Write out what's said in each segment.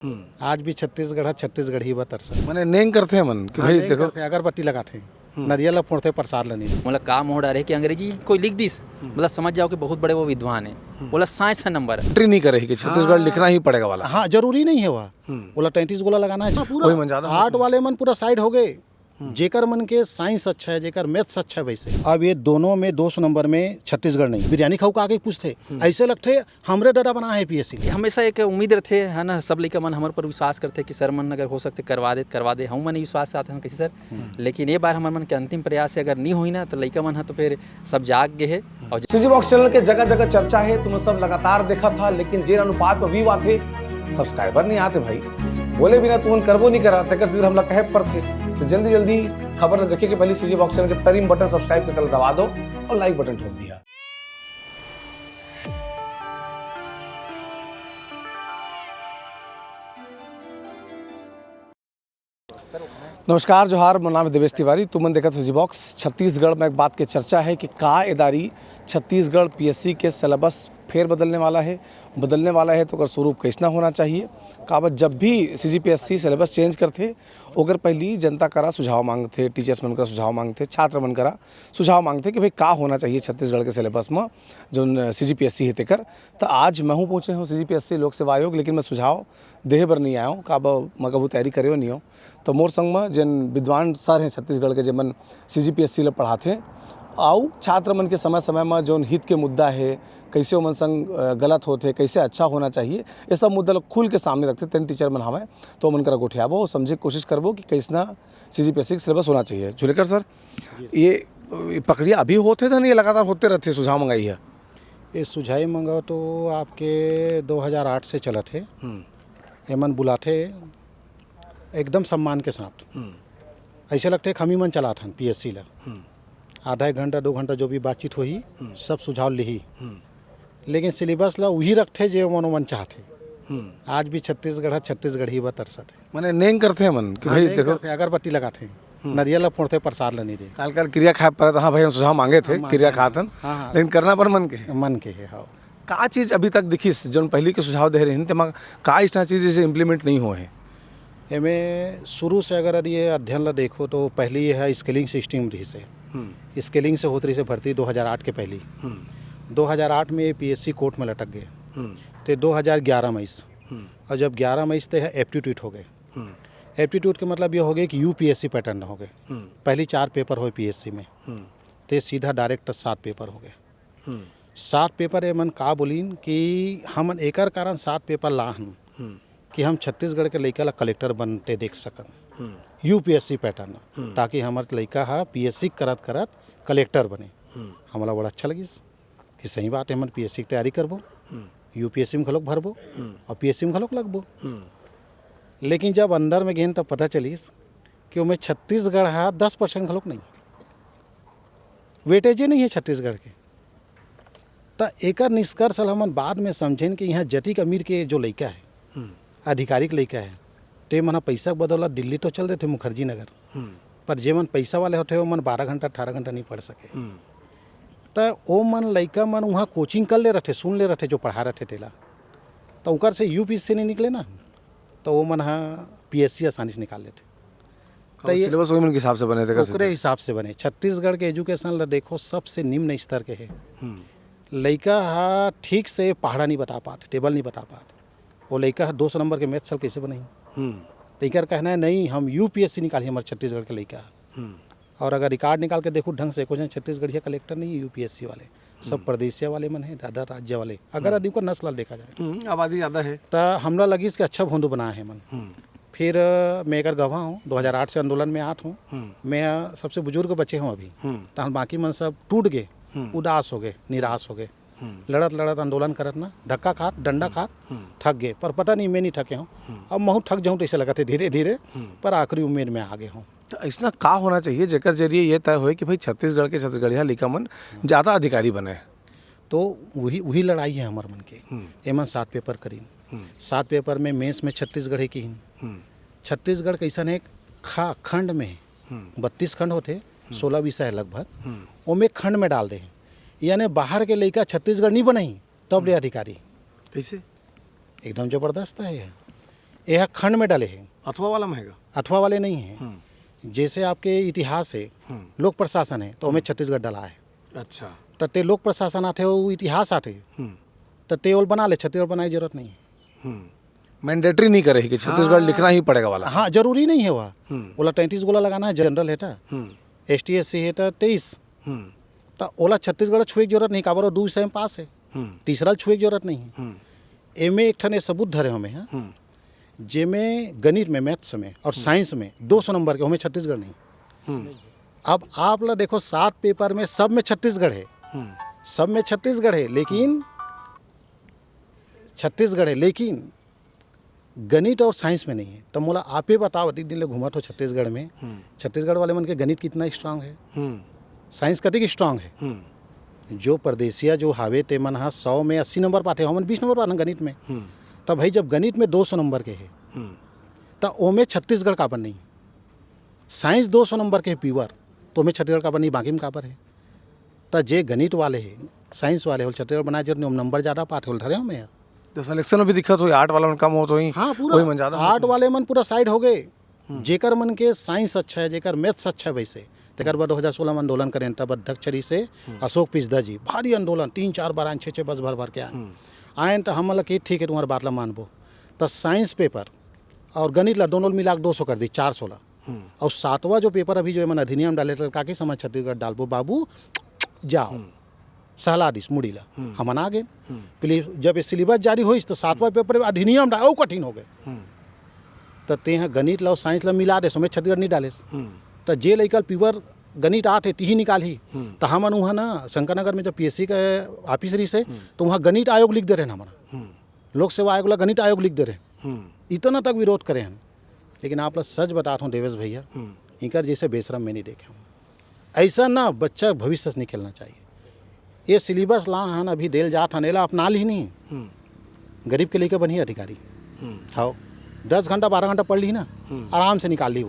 आज भी छत्तीसगढ़ छत्तीसगढ़ ही बतरसा मैंने नेंग करते हैं मन कि भाई देखो अगरबत्ती लगाते हैं नरियल ला फोड़ते प्रसाद लेने मतलब काम हो रहा है कि अंग्रेजी कोई लिख दिस मतलब समझ जाओ कि बहुत बड़े वो विद्वान है बोला साइंस है नंबर एंट्री नहीं करे कि छत्तीसगढ़ लिखना ही पड़ेगा वाला। हाँ जरूरी नहीं है वह बोला 33 गोला लगाना है वही मन ज्यादा आर्ट वाले मन पूरा साइड हो गए जेकर मन के साइंस अच्छा है जेकर मैथ्स अच्छा है वैसे अब ये दोनों में 200 नंबर में छत्तीसगढ़ नहीं बिरयानी खाऊ का आगे पूछते ऐसे लगते हमरे डरा बना है पीएससी हमेशा एक उम्मीद रहते है ना सब लड़का मन हमारे पर विश्वास करते कि सर मन अगर हो सकते करवा दे हम मन विश्वास से आते हैं किसी सर लेकिन ये बार हमारे मन के अंतिम प्रयास से अगर नहीं हुई ना तो लड़का मन है तो फिर सब जाग गए है और सीजी बॉक्स चैनल के जगह जगह चर्चा है तुम सब लगातार देखा था लेकिन जे अनुपात में व्यू आते सब्सक्राइबर नहीं आते भाई बोले बिना तुम करबो नहीं करा तक सीधे हमला कहे पर थे तो जल्दी जल्दी खबर देखे कि पहले सीजी बॉक्स चैनल के तरीम बटन सब्सक्राइब करके दबा दो और लाइक बटन ठोक दिया। नमस्कार जोहार मेरा नाम है देवेश तिवारी तुमन देखा सीजी बॉक्स। छत्तीसगढ़ में एक बात की चर्चा है कि का एदारी छत्तीसगढ़ पीएससी के सिलेबस फेर बदलने वाला है तो अगर स्वरूप कैसना होना चाहिए काबत जब भी सीजीपीएससी सिलेबस चेंज करते ओकर पहली जनता करा सुझाव मांगते टीचर्स मन करा सुझाव मांगते छात्र मन करा सुझाव मांगते कि भाई का होना चाहिए छत्तीसगढ़ के सिलेबस में जो सीजीपीएससी है तेकर। तो आज मैं हूँ पहुँचे हूँ सीजीपीएससी लोक सेवा आयोग लेकिन मैं सुझाव देहे बर नहीं आया हूँ का मैं कबू तैयारी करे नहीं हो तो मोर संग में जिन विद्वान सर हैं छत्तीसगढ़ के जमन सीजीपीएससी ला पढ़ाते आउ छात्र मन के समय समय में जो हित के मुद्दा है कैसे मन संग गलत होते कैसे अच्छा होना चाहिए ये सब मुद्दा लोग खुल के सामने रखते तेन टीचर मन हमें तो मन करा गोठियाबो समझे कोशिश करबो कि कैसना सीजीपीएससी का सिलेबस होना चाहिए। जुलेकर सर ये प्रक्रिया अभी होते थे ना ये लगातार होते रहते सुझाव मंगाई है ये सुझाव मंगाओ तो आपके 2008 से चला थे एमन बुलाते एकदम सम्मान के साथ ऐसे लगते हम ही मन चला था पीएससी ला आधा एक घंटा 2 घंटा जो भी बातचीत हुई सब सुझाव ली लेकिन सिलेबस ला वही रखते जो मन चाहते आज भी छत्तीसगढ़ ही बतरसा थे मैंने नेंग करते हैं मन कि भाई देखो अगरबत्ती लगाते नरियल ला फोड़ते प्रसाद लेने दे काल क्रिया खाए पर हाँ भाई हम सुझाव मांगे थे क्रिया खातन लेकिन करना पर मन के है हाँ का चीज़ अभी तक दिखीस जो पहली के सुझाव दे रहे हैं तेमा का इस चीज़ जैसे इम्प्लीमेंट नहीं हुए हैं एमें शुरू से अगर ये अध्ययन ला देखो तो पहली ये है स्केलिंग सिस्टम रही से स्केलिंग से होती रही से भर्ती 2008 के पहली 2008 में ये पीएससी कोर्ट में लटक गए तो 2011 में और जब 11 में तो एप्टीट्यूड हो गए एप्टीट्यूड के मतलब ये हो गया कि यूपीएससी पैटर्न हो गए पहली 4 पेपर हो पीएससी में तो सीधा डायरेक्ट 7 पेपर हो गए 7 पेपर ये मन का बोलीन कि हम एकर कारण 7 पेपर लाहन कि हम छत्तीसगढ़ के लड़का ला कलेक्टर बनते देख सकन यूपीएससी पैटर्न ताकि हमारे लड़का हा पीएससी करत कलेक्टर बने हमारा बड़ा अच्छा लगी कि सही बात है हम पीएससी की तैयारी करबो यूपीएससी में खलोक भरबो और पीएससी में खलोक लगबो लेकिन जब अंदर में गेन तब पता चलीस कि उनमें छत्तीसगढ़ हा 10% खलोक नहीं वेटेज नहीं है छत्तीसगढ़ के तो एक निष्कर्ष हम बाद में समझें कि यहाँ जतिक अमीर के जो लड़का है आधिकारिक लड़का है ते मन पैसा बदौला दिल्ली तो चल देते मुखर्जी नगर पर जे मन पैसा वाले होते वो मन 12 घंटा 18 घंटा नहीं पढ़ सके तो वो मन लड़का मन वहाँ कोचिंग कर ले रहे सुन ले रहे जो पढ़ा रहे तेला तो उनकर से यूपीएससी से नहीं निकले ना तो वो मन हाँ पीएससी आसानी से निकाल लेते तो ये सिलेबस के हिसाब से बने थे ओकरे हिसाब से बने। छत्तीसगढ़ के एजुकेशन ला देखो सबसे निम्न स्तर के है लड़का हाँ ठीक से पहाड़ा नहीं बता पाते टेबल नहीं बता पाते वो लड़का 200 नंबर के मैथ सल कैसे बनाई तो कहना है नहीं हम यूपीएससी निकाली हमारे छत्तीसगढ़ के लड़का और अगर रिकॉर्ड निकाल के देखो ढंग से कुछ छत्तीसगढ़िया कलेक्टर नहीं है यूपीएससी वाले सब प्रदेशिया वाले मन है दादा राज्य वाले अगर आदमी को नस्ल देखा जाए आबादी ज़्यादा है तो हमला लगी इसके अच्छा भोंदू बनाया है मन फिर मैं एक गवाह हूँ 2008 से आंदोलन में आत हूँ मैं सबसे बुजुर्ग बच्चे हूँ अभी तो हम बाकी मन सब टूट गए उदास हो गए निराश हो गए लड़त आंदोलन करत ना धक्का खात डंडा खात थक गए पर पता नहीं मैं नहीं थके हूँ अब महू थक जाऊँ तो ऐसे लगा थे धीरे धीरे पर आखिरी उम्मीद में आ गए हूँ। तो ऐसा का होना चाहिए जेकर जरिए ये तय हो कि भाई छत्तीसगढ़ के छत्तीसगढ़िया लिखा मन ज़्यादा अधिकारी बने तो वही लड़ाई है हमारे मन के एमन 7 पेपर करी 7 पेपर में मेंस में छत्तीसगढ़ की छत्तीसगढ़ कैसा एक खंड में 32 खंड होते 16 विषय है लगभग वो में खंड में डाल दे यानी बाहर के लड़का छत्तीसगढ़ नहीं बनाई तब ले अधिकारी कैसे एकदम जबरदस्त है यह खंड में डाले हैं, अथवा वाला महंगा। अथवा वाले नहीं हैं। जैसे आपके इतिहास है, लोक प्रशासन है, तो हमें छत्तीसगढ़ डाला है। अच्छा। तते लोक प्रशासन आते वो इतिहास आते तते ओल बना ले, छत्तीसगढ़ बनाने की जरूरत नहीं है। मैंडेटरी नहीं करे कि छत्तीसगढ़ लिखना ही पड़ेगा वाला। हाँ, जरूरी नहीं है वह ओला 33 गोला लगाना है, जनरल है था, ST SC है तो 23, तो ओला छत्तीसगढ़ छुए की जरूरत नहीं, काबर वो 2 विषय में पास है, तीसरा छुए की जरूरत नहीं है। एमे एक ठने सबूत धरे हमें, हाँ, जेमें गणित में, मैथ्स में और साइंस में 200 नंबर के, हमें छत्तीसगढ़ नहीं। अब आप ला देखो 7 पेपर में सब में छत्तीसगढ़ है, सब में छत्तीसगढ़ है, लेकिन छत्तीसगढ़ है, लेकिन गणित और साइंस में नहीं है। तो मोला आप ही बताओ, दिन दिन घूमत हो छत्तीसगढ़ में, छत्तीसगढ़ वाले मन के गणित कितना स्ट्रांग है, साइंस कति स्ट्रांग है। जो परदेसिया जो हावे ते मन 100 में 80 नंबर पाते, हमन 20 नंबर पाते गणित में। तब भाई जब गणित में 200 नंबर के है, तो ओमे छत्तीसगढ़ काबर नहीं, साइंस 200 नंबर के प्योर, तो ओमे छत्तीसगढ़ काबर नहीं, बाकी में काबर है। तो जे गणित वाले है, साइंस वाले हो, छत्तीसगढ़ बनाए जरूर नंबर ज़्यादा पाते हो धरे हमें। तो सिलेक्शन में भी दिक्कत हुई, 8 वाला में कम हो तो ही। हाँ, वही पूरा मन ज़्यादा 8 वाले मन पूरा साइड हो गए। जेकर मन के साइंस अच्छा है, जेकर मैथ्स अच्छा है, वैसे तेकर बाद 2016 में आंदोलन करें, तब अध्यक्षरी से अशोक पिस्दा जी भारी आंदोलन, 3-4 बार 6-6 बस भर के आए तो हम कि ठीक है तुम्हारे बात ला मानबो। तो साइंस पेपर और गणित ला दोनों मिला के 200 कर दी, 416। और 7वां जो पेपर अभी जो मन अधिनियम डाले काकी समझ छत्तीसगढ़ डालबो बाबू जाओ सहलादिस मुड़ी ला हमन आ गए। प्लीज जब ये सिलेबस जारी हुई तो 7वां पेपर अधिनियम डाले कठिन हो गए। तो ते यहाँ गणित ला और साइंस ला मिला दे, सो छत्तीसगढ़ नहीं डाले। तो जे लइकल प्योर गणित 8 है टी निकाल ही, तो हमन वहाँ ना शंकरनगर में जब PSC का ऑफिस रही से, तो वहाँ गणित आयोग लिख दे रहे हैं, हमारा लोक सेवा आयोग ला गणित आयोग लिख दे रहे, इतना तक विरोध करे हैं। लेकिन आप लोग सच बताता हूँ देवेश भैया, इनकर जैसे बेशरम में नहीं देखे हूँ। ऐसा ना बच्चा भविष्य से निकलना चाहिए। ये सिलेबस ला हन अभी देल जात हन, एला अपना ली नहीं, गरीब के लेकर बनी अधिकारी। हाँ, 10 घंटा 12 घंटा पढ़ ली ना, आराम से निकाल ली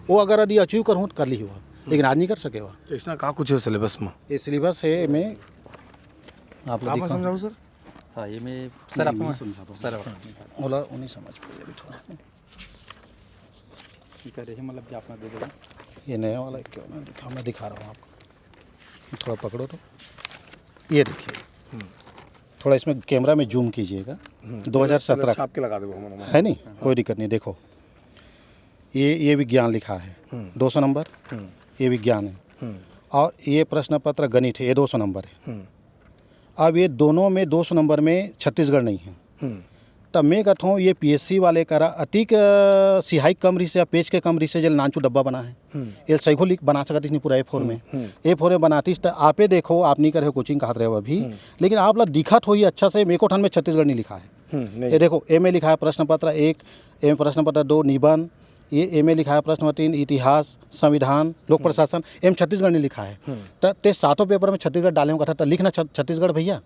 वो अगर यदि अचीव करूँ तो कर ली हुआ, लेकिन आज नहीं कर सके वह। तो इसमें कहा कुछ है सिलेबस में? ये सिलेबस है में आप लोग समझाओ सर। हाँ, ये मैं सर आपको सर बोला उन्हीं समझ पाइए अभी थोड़ा। ठीक है, रही मतलब कि आपने दे देगा। ये नया वाला क्यों ना दिखा, मैं दिखा रहा हूँ आपको, थोड़ा पकड़ो तो। ये देखिए, थोड़ा इसमें कैमरा में जूम कीजिएगा। 2017 छाप के लगा दो हम है नहीं, कोई दिक्कत नहीं। देखो ये विज्ञान लिखा है 200 नंबर, ये विज्ञान है, और ये प्रश्न पत्र गणित है, ये 200 नंबर है। अब ये दोनों में 200 नंबर में छत्तीसगढ़ नहीं है। तब मैं कहता हूँ ये PSC वाले करा अतिक सिहाई कमरी से या पेज के कमरी से जल नानचू डब्बा बना है, ये सही लिख बना सकती नहीं पूरा A4 में। A4 में बनातीस तो आपे देखो, आप नहीं करे हो कोचिंग कहते रहे हो अभी, लेकिन आप लोग दिखत हो ही अच्छा से। मेको ठन में छत्तीसगढ़ नहीं लिखा है। ये देखो ए में लिखा है प्रश्न पत्र 1, ए में प्रश्न पत्र 2 निबंध, ये ए में लिखा है प्रश्न पत्र 3 इतिहास, संविधान, लोक प्रशासन, एम छत्तीसगढ़ नहीं लिखा है। तो 7 पेपर में छत्तीसगढ़ डाले कथा तो लिखना छत्तीसगढ़ भैया।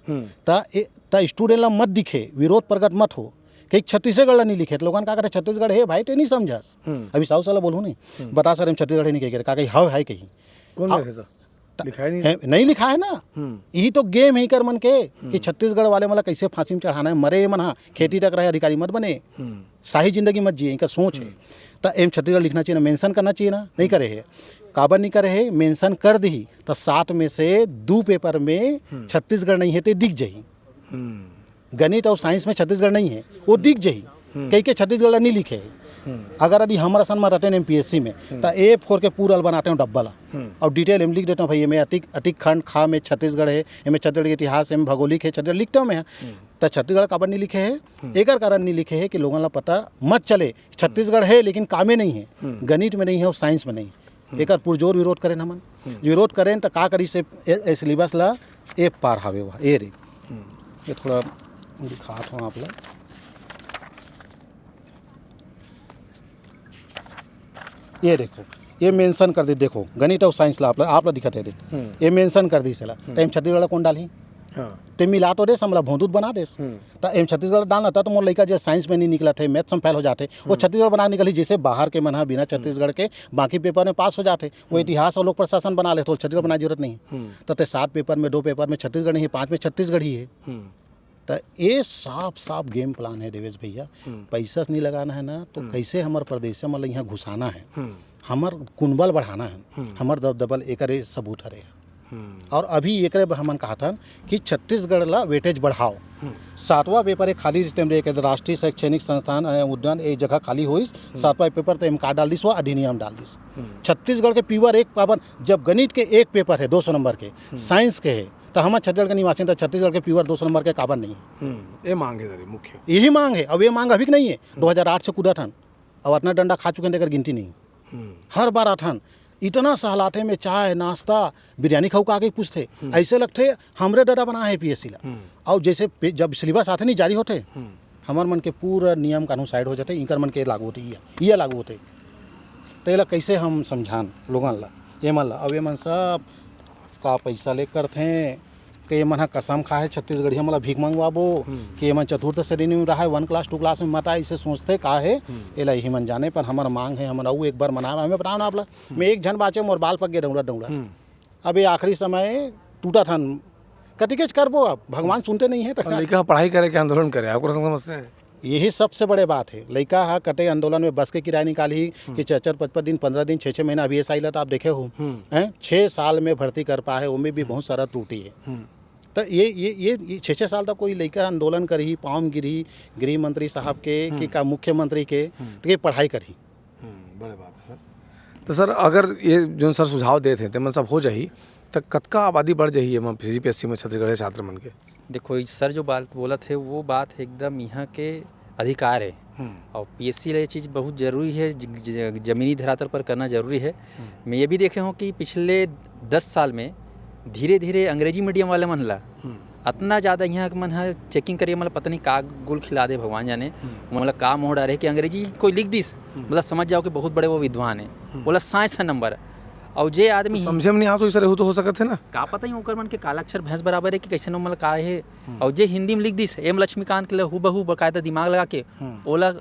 तो स्टूडेंट ला मत दिखे, विरोध प्रकट मत हो कि छत्तीसगढ़ नहीं लिखे, तो लोगन का कहते छत्तीसगढ़ है भाई, ते नहीं समझास। अभी 100 साल बोलूँ नहीं, बता सर हम छत्तीसगढ़ नहीं कह का कहीं हाव है कहीं कौन लिखा है नहीं लिखा है ना। यही तो गेम ही कर मन के कि छत्तीसगढ़ वाले मतलब कैसे फांसी में चढ़ाना है, मरे मन, हाँ खेती तक रहे, अधिकारी मत बने, शाही जिंदगी मत जिए, इनका सोच है। तो एम छत्तीसगढ़ लिखना चाहिए ना, मेंशन करना चाहिए ना, नहीं करे है। काबर नहीं करे है, मेंशन कर दी तो 7 में से 2 पेपर में छत्तीसगढ़ नहीं है तो दिख जाही। गणित और साइंस में छत्तीसगढ़ नहीं है, वो दिख जाही, कहीं के छत्तीसगढ़ नहीं लिखे है। अगर यदि हमारा सन में रटे MPSC में तो A4 के पूरा बनाते हैं डब्बा ला, और डिटेल एम लिख देता हूँ भाई, मैं अतिक खंड खा में छत्तीसगढ़ है, में छत्तीसगढ़ के इतिहास है, भौगोलिक है, छत्तीसगढ़ लिखता हूँ मैं। तो छत्तीसगढ़ काबर नहीं लिखे है, एक कारण नहीं लिखे है कि लोगों का पता मत चले छत्तीसगढ़ है लेकिन कामे नहीं है, गणित में नहीं है और साइंस में नहीं। एक पुरजोर विरोध करें हमन, विरोध करें तो का करी से सिलेबस ला ए पार हावे वह ए रे। ये थोड़ा दिखात हूँ आप लोग, ये देखो, ये मेंशन कर दी, देखो गणित और साइंस ला आप दिखते है, ये मेंशन कर दी सला टाइम छत्तीसगढ़ कौन डाली ते मिला तो दे समला भोंदूत बना दे। तो एम छत्तीसगढ़ डालना था तो मोर लड़का जो साइंस में नहीं निकला थे, मैथ्स में फेल हो जाते, वो छत्तीसगढ़ बना निकली। जैसे बाहर के मन बिना छत्तीसगढ़ के बाकी पेपर में पास हो जाते, वो इतिहास और लोक प्रशासन बना ले, तो छत्तीसगढ़ बनाने की जरूरत नहीं। तो 7 पेपर में 2 पेपर में छत्तीसगढ़ नहीं है, 5 में छत्तीसगढ़ ही है। तो ये साफ साफ गेम प्लान है देवेश भैया। पैसा नहीं लगाना है ना तो कैसे हमार प्रदेश में मतलब यहाँ घुसाना है, हमार कुनबल बढ़ाना है, हमार दबदबल एक सबूत हरे। और अभी एक हमन कहा था कि छत्तीसगढ़ ला वेटेज बढ़ाओ। 7वां पेपर एक खाली टाइम रे राष्ट्रीय शैक्षणिक संस्थान उद्यान एक जगह खाली हुई। 7वां पेपर तो एमका डाल दिस, वो अधिनियम डाल दिस। छत्तीसगढ़ के पीवर एक पावन, जब गणित के एक पेपर है 200 नंबर के, साइंस के है, तो हमारे छत्तीसगढ़ के निवासी तो छत्तीसगढ़ के पीवर 200 नंबर के काबर नहीं है। ये मांग है मुख्य, यही मांग है। अब ये मांग अभी नहीं है, 2008 से कूदा था और इतना डंडा खा चुके हैं, गिनती नहीं। हर बार आठन इतना सहलाते में चाय नाश्ता बिरयानी खाऊ का आगे पूछते, ऐसे लगते हमरे डरा बना है पीएससी ला। और जैसे जब सिलेबस आते नहीं जारी होते, हमार मन के पूरा नियम कानून साइड हो जाते, इनकर मन के लागू होते, ये लागू होते। तो ये कैसे हम समझान लोगन ला, ये मन ला। अब ये मन सब का पैसा लेकर थे कि ये मन हा कसम खा है छत्तीसगढ़ी मतलब भीख मंगवाबो कि ये मन चतुर्थ श्रेणी में रहा है, 1 क्लास 2 क्लास में मता इसे सोचते का है एला ही मन जाने। पर हमारा मांग है, हमारा एक बार मना हमें बताओ ना आपला, मैं एक झन बाचे मोर बाल पक गए डौड़ा। अब ये आखिरी समय टूटा था, कतिकेच करबो। अब भगवान सुनते नहीं है तो लड़का पढ़ाई करे के आंदोलन करे, आपको समस्या है। यही सबसे बड़े बात है। लड़का हा कटे आंदोलन में बस के किराया निकाली कि 4-4-5-5 दिन 15 दिन 6-6 महीना अभी ऐसा ही तो आप देखे हो हैं, 6 साल में भर्ती कर पाए, उनमें भी बहुत सारा त्रुटि है। तो ये 6-6 साल तक कोई लड़का आंदोलन करी, पाँव गिरी गृह मंत्री साहब के कि का मुख्यमंत्री के, तो ये पढ़ाई करी। बड़े बात है सर। तो सर अगर ये जो सर सुझाव देते थे मन सब हो जाही तो कतका आबादी बढ़ जाही है CGPSC में छत्तीसगढ़ छात्र मन के? देखो सर जो बात बोला थे वो बात एकदम यहाँ के अधिकार है, और PSC ये चीज़ बहुत ज़रूरी है, ज़मीनी धरातल पर करना ज़रूरी है। मैं ये भी देखे हूँ कि पिछले 10 साल में धीरे धीरे अंग्रेजी मीडियम वाले मन ला इतना ज़्यादा यहाँ मन है चेकिंग करिए, मतलब पता नहीं का गुल खिला दे भगवान जाने, मतलब का मोड़ आ रहे कि अंग्रेजी कोई लिख दिस मतलब समझ जाओ कि बहुत बड़े वो विद्वान है, बोला साइंस है नंबर। और जे आदमी तो समझे में नहीं आ तो इस तरह हो सकते थे ना, का पता ही ओकर मन के कालाक्षर भैंस बराबर है कि कैसे नो मतलब का है। और जे हिंदी में लिख दिस एम लक्ष्मीकांत के लिए हूबहू बकायदा दिमाग लगा के ओला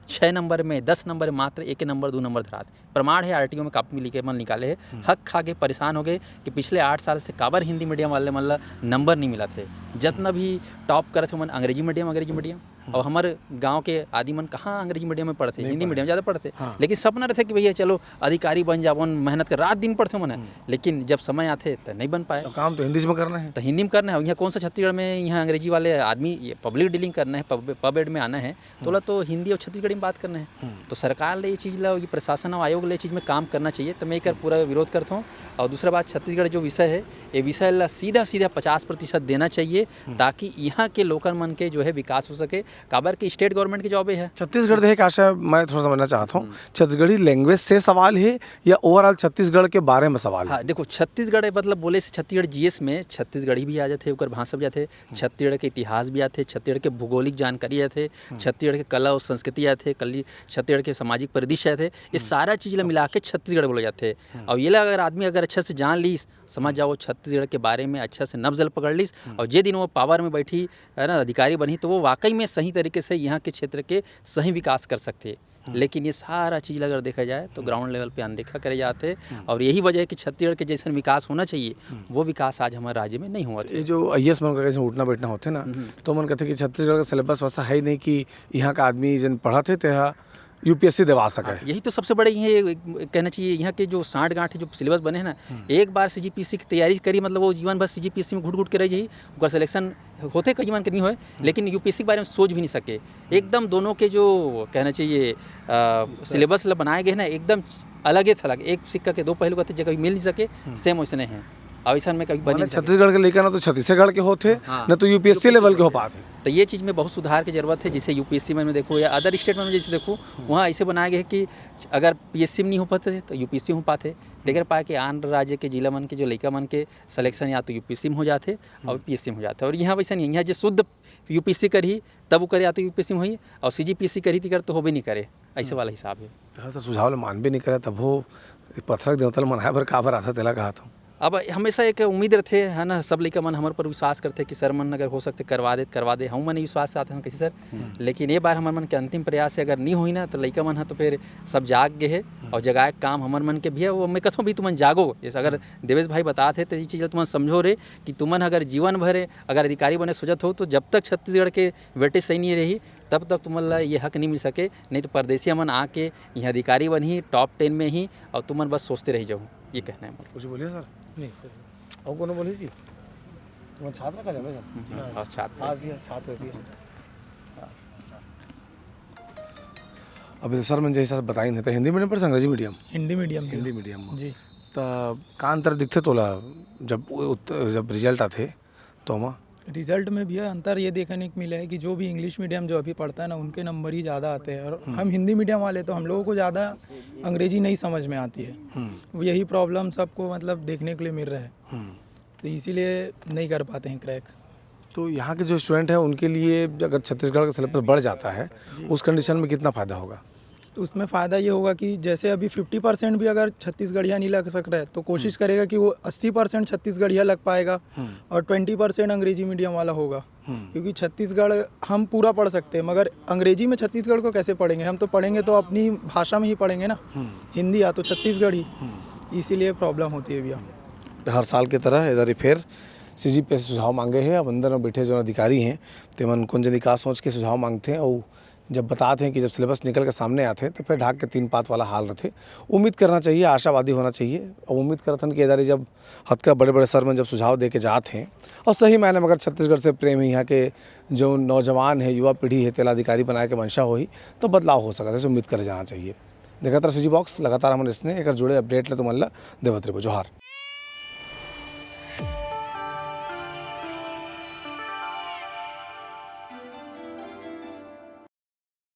6 नंबर में 10 नंबर में मात्र 1 नंबर 2 नंबर धरात प्रमाण है। RTO में कापी लिखे मन निकाले है, हक खा के परेशान हो गए कि पिछले 8 साल से काबर हिंदी मीडियम वाले मतलब नंबर नहीं मिला थे। जितना भी टॉप करे थे मन अंग्रेजी मीडियम। और हमारे गांव के आदि मन कहाँ अंग्रेजी मीडियम में पढ़ते, हिंदी मीडियम ज़्यादा पढ़ते। लेकिन सपना रहते कि भैया चलो अधिकारी बन जाओ, मेहनत कर रात दिन पढ़ते मन, लेकिन जब समय आते तो नहीं बन पाए। तो काम तो हिंदी में करना है, तो हिंदी में करना है। यहाँ कौन सा छत्तीसगढ़ में यहाँ अंग्रेजी वाले आदमी पब्लिक डीलिंग करना है, पब एड में आना है, तो हिंदी और छत्तीसगढ़ी में बात करना है। तो सरकार ने ये चीज़ ला, ये प्रशासन और आयोग ले चीज़ में काम करना चाहिए। तो मैं एक पूरा विरोध करता हूँ। और दूसरा बात, छत्तीसगढ़ जो विषय है ये विषय ला सीधा 50% देना चाहिए, ताकि यहाँ के लोकल मन के जो है विकास हो सके। काबर की स्टेट गवर्नमेंट की जॉब है। छत्तीसगढ़ देख आशा मैं थोड़ा समझना चाहता हूँ, छत्तीसगढ़ी लैंग्वेज से सवाल है या ओवरऑल छत्तीसगढ़ के बारे में सवाल है? हाँ देखो, छत्तीसगढ़ मतलब बोले से छत्तीसगढ़ GS में छत्तीसगढ़ी भी आ जाते, ओकर भाषा भी आते, छत्तीसगढ़ के इतिहास भी आते, छत्तीसगढ़ के भूगोलिक जानकारी आते, छत्तीसगढ़ के कला और संस्कृति आते, छत्तीसगढ़ के सामाजिक परिदृश्य आते। ये सारा चीज़ ला मिला के छत्तीसगढ़ बोले जाते। और ये अगर आदमी अगर अच्छा से जान ली, समझ जाओ छत्तीसगढ़ के बारे में अच्छा से नब्ज़ पकड़ ली, और जे दिन वो पावर में बैठी है ना, अधिकारी बनी, तो वो वाकई में सही तरीके से यहाँ के क्षेत्र के सही विकास कर सकते। लेकिन ये सारा चीज़ अगर देखा जाए तो ग्राउंड लेवल पे अनदेखा करे जाते, और यही वजह है कि छत्तीसगढ़ के जैसा विकास होना चाहिए वो विकास आज हमारे राज्य में नहीं हुआ था। ये जो IAS मन का उठना बैठना होते ना, तो मन कहते कि छत्तीसगढ़ का सिलेबस वैसा है नहीं कि यहाँ का आदमी जन पढ़ा थे तो UPSC दिवा सके। यही तो सबसे बड़े ये कहना चाहिए, यहाँ के जो 60 गांठ जो सिलेबस बने हैं ना, एक बार CGPSC की तैयारी करी मतलब वो जीवन भर CGPSC में घुट के रह जाइए, उसका सिलेक्शन होते कई मन के नहीं हो, लेकिन UPSC के बारे में सोच भी नहीं सके। एकदम दोनों के जो कहना चाहिए सिलेबस बनाए गए ना, एकदम अलग ही थलग, एक सिक्का के 2 पहलू कहते, जगह मिल नहीं सके, सेम वैसे नहीं है। ऐसा में कभी बने छत्तीसगढ़ के लेकर ना तो छत्तीसगढ़ के होते, न तो UPSC लेवल के हो पाते। तो ये चीज़ में बहुत सुधार की ज़रूरत है। जैसे UPSC में देखो या अदर स्टेट में जैसे देखो, वहाँ ऐसे बनाए गए कि अगर PSC में नहीं हो पाते थे तो UPSC हो पाते, लेकर पाए कि आंध्र राज्य के जिला मन के जो लड़का मन के सिलेक्शन या तो UPSC में हो जाते और PSC में हो जाते। और यहाँ वैसा नहीं, यहाँ जो शुद्ध UPSC करी तब वो करे, या तो UPSC में हुई, और CGPSC करी थी कर तो हो भी नहीं करे, ऐसे वाला हिसाब है। हाँ सर, सुझाव मान भी नहीं करे तब वो पत्थर देवतल मनाए भर काबर आता तेला कहा था। अब हमेशा एक उम्मीद रहते है ना, सब लइका मन हमर पर विश्वास करते कि सर मन अगर हो सकते करवा दे हम मन विश्वास आते हैं कैसे सर। लेकिन ये बार हमर मन के अंतिम प्रयास से अगर नहीं हुई ना तो लइका मन तो फिर सब जाग गए है और जगाए काम हमर मन के भी है। वो मैं कथों भी तुमन जागो, जैसे अगर देवेश भाई बताते तो ये चीज़ तुमन समझो रे कि तुमन अगर जीवन भर अगर अधिकारी बने सोचत हो तो जब तक छत्तीसगढ़ के बेटे सही नहीं रही तब तक तुमन ला ये हक नहीं मिल सके। नहीं तो परदेसी मन आके यहाँ अधिकारी बनी टॉप 10 में ही और तुमन बस सोचते रह जाओ, ये कहना है हमारा। कुछ बोलिए सर। नहीं और कोनो बोली जी तुम छात्र का जाने सर। और छात्र छात्र रहती है। अभी तो सर मैंने जैसा बताई नहीं था हिंदी मीडियम पर Angrezi medium. Hindi medium Hindi medium ji. तो का अंतर दिखते तोला जब रिजल्ट आते तो हम रिजल्ट में भी अंतर ये देखने को मिला है कि जो भी इंग्लिश मीडियम जो अभी पढ़ता है ना उनके नंबर ही ज़्यादा आते हैं और हम हिंदी मीडियम वाले तो हम लोगों को ज़्यादा अंग्रेजी नहीं समझ में आती है। यही प्रॉब्लम सबको मतलब देखने के लिए मिल रहा है, तो इसीलिए नहीं कर पाते हैं क्रैक। तो यहाँ के जो स्टूडेंट हैं उनके लिए अगर छत्तीसगढ़ का सिलेबस बढ़ जाता है उस कंडीशन में कितना फ़ायदा होगा? तो उसमें फ़ायदा ये होगा कि जैसे अभी 50% भी अगर छत्तीसगढ़िया नहीं लग सक रहा है तो कोशिश करेगा कि वो 80% छत्तीसगढ़िया लग पाएगा और 20% अंग्रेजी मीडियम वाला होगा। क्योंकि छत्तीसगढ़ हम पूरा पढ़ सकते हैं मगर अंग्रेजी में छत्तीसगढ़ को कैसे पढ़ेंगे? हम तो पढ़ेंगे तो अपनी भाषा में ही पढ़ेंगे ना, हिंदी या तो छत्तीसगढ़ी, इसीलिए प्रॉब्लम होती है भैया। हर साल की तरह इधर ही फिर CGP से सुझाव मांगे हैं। अब अंदर में बैठे जो अधिकारी हैं तेमन कौन जनी का सोच के सुझाव मांगते हैं और जब बताते हैं कि जब सिलेबस निकल के सामने आते हैं तो फिर ढाक के 3 पात वाला हाल रहते। उम्मीद करना चाहिए, आशावादी होना चाहिए और उम्मीद करते हैं कि इधर जब हद का बड़े बड़े सर में जब सुझाव दे के जाते हैं और सही मायने में अगर छत्तीसगढ़ से प्रेम ही यहाँ के जो नौजवान है युवा पीढ़ी है तेला अधिकारी बनाए के मंशा हो ही तो बदलाव हो सकता है। उम्मीद करे जाना चाहिए। देखा था CG बॉक्स लगातार हमारे इसने एक जुड़े अपडेट ले तुम्हारा देवत रे जोहार।